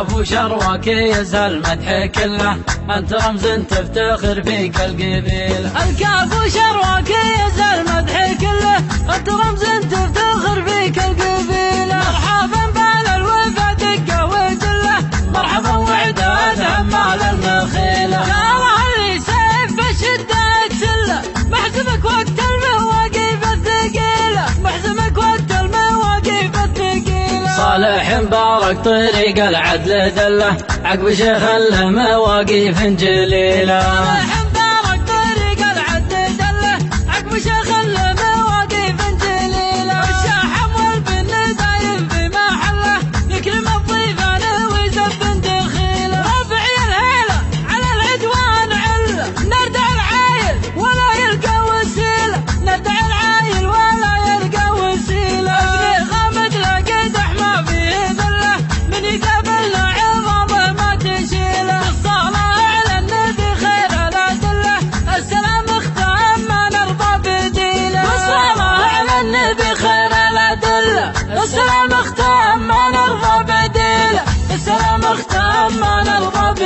الكاف وشروك يزهل مدح كله، أنت رمز تفتخر فيك القبيلة. الكاف وشروك يزهل مدح كله، أنت رمز تفتخر فيك القبيلة. مرحبا بالوفا دقة ودله، مرحبا وعداد همال النخيلة. الله اللي سيف بشدة تسله، محزمك وقت المواقف الثقيلة، محزمك وقت المواقف الثقيلة. صالح مبارك طريق العدل دله، عقب شيخ له مواقف جليلة. صالح مبارك طريق العدل دله، عقب شيخ له مواقف جليلة. الشاحم والبن دايم في محله، يكرم الضيفان ويزب دخيله. ربعي الهيلة على العدوان عله، نردع العايل ولا يلقى وسيلة، نردع العايل ولا يلقى وسيلة. ابني غامد له قدح ما فيه ذله، من يقابلنا عظامه ما تشيله. الصلاة على النبي خير الأدلة، السلام اختام ما نرضى بديله. الصلاة على النبي خير الأدلة، السلام اختام ما نرضى بديله. السلام اختام ما نرضى بديله.